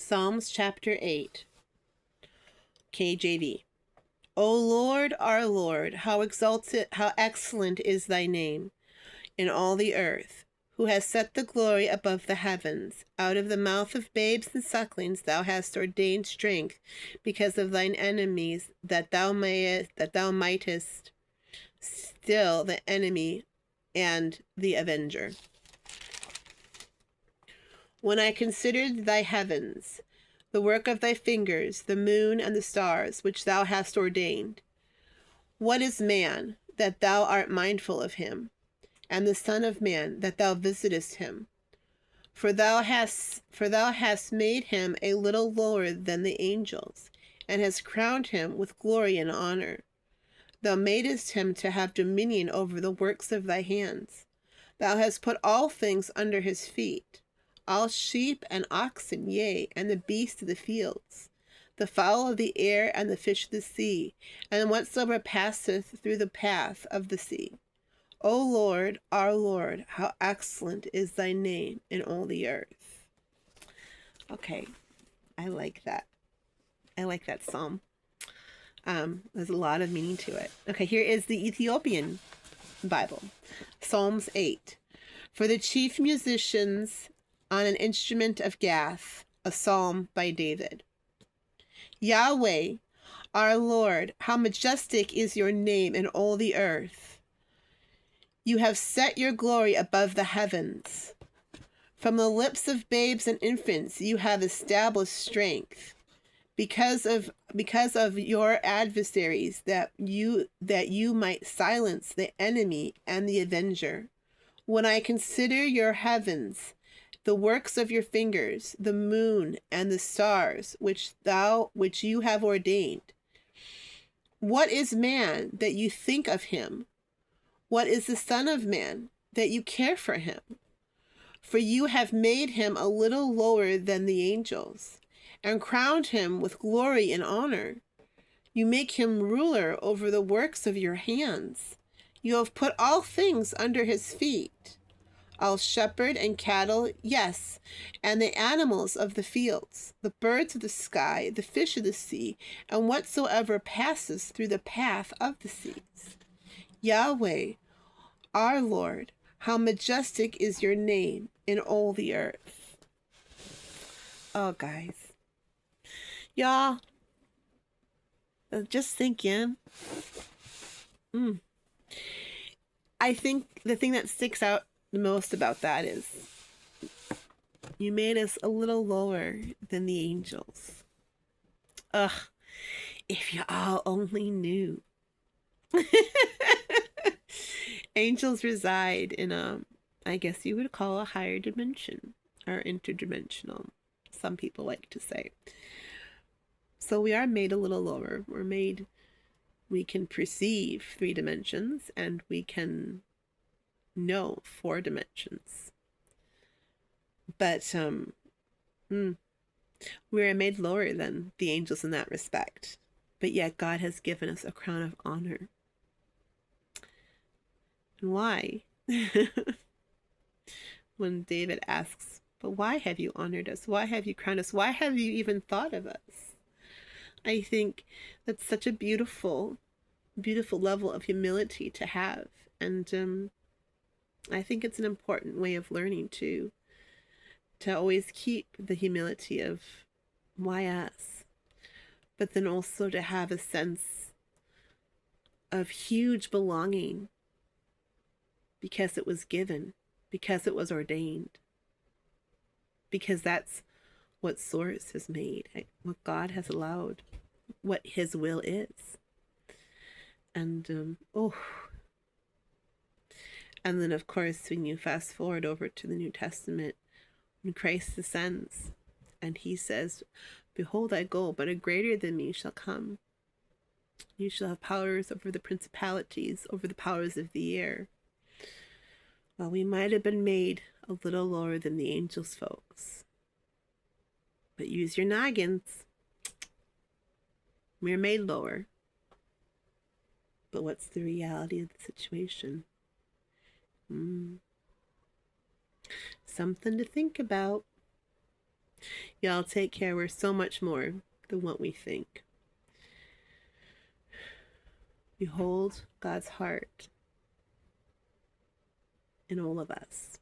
Psalms chapter 8, KJV. O Lord, our Lord, how exalted, how excellent is thy name in all the earth, who has set the glory above the heavens. Out of the mouth of babes and sucklings thou hast ordained strength because of thine enemies, that thou mightest still the enemy and the avenger. When I considered thy heavens, the work of thy fingers, the moon and the stars, which thou hast ordained. What is man, that thou art mindful of him, and the Son of Man, that thou visitest him? For thou hast made him a little lower than the angels, and hast crowned him with glory and honor. Thou madest him to have dominion over the works of thy hands. Thou hast put all things under his feet, all sheep and oxen, yea, and the beasts of the fields, the fowl of the air, and the fish of the sea, and whatsoever passeth through the path of the sea. O Lord, our Lord, how excellent is thy name in all the earth. Okay, I like that. I like that psalm. There's a lot of meaning to it. Okay, here is the Ethiopian Bible. Psalms 8. For the chief musicians on an instrument of Gath, a psalm by David. Yahweh, our Lord, how majestic is your name in all the earth. You have set your glory above the heavens. From the lips of babes and infants you have established strength. Because of your adversaries, that you might silence the enemy and the avenger. When I consider your heavens, the works of your fingers, the moon and the stars, which you have ordained. What is man that you think of him? What is the Son of Man that you care for him? For you have made him a little lower than the angels, and crowned him with glory and honor. You make him ruler over the works of your hands. You have put all things under his feet, all shepherd and cattle, yes, and the animals of the fields, the birds of the sky, the fish of the sea, and whatsoever passes through the path of the seas. Yahweh, our Lord, how majestic is your name in all the earth. Oh, guys. Y'all, just think in. I think the thing that sticks out the most about that is you made us a little lower than the angels. Ugh, if you all only knew. Angels reside in I guess you would call a higher dimension, or interdimensional, some people like to say. So we are made a little lower. We can perceive 3 dimensions, and we can know 4 dimensions. But we are made lower than the angels in that respect. But yet God has given us a crown of honor. And why? When David asks, but why have you honored us? Why have you crowned us? Why have you even thought of us? I think that's such a beautiful, beautiful level of humility to have. And I think it's an important way of learning to always keep the humility of why us, but then also to have a sense of huge belonging because it was given, because it was ordained, because that's what Source has made, what God has allowed, what his will is. And and then of course when you fast forward over to the New Testament, when Christ ascends and he says, behold, I go, but a greater than me shall come. You shall have powers over the principalities, over the powers of the air. Well, we might have been made a little lower than the angels, folks. But use your noggins. We're made lower. But what's the reality of the situation? Something to think about. Y'all take care. We're so much more than what we think. Behold God's heart in all of us.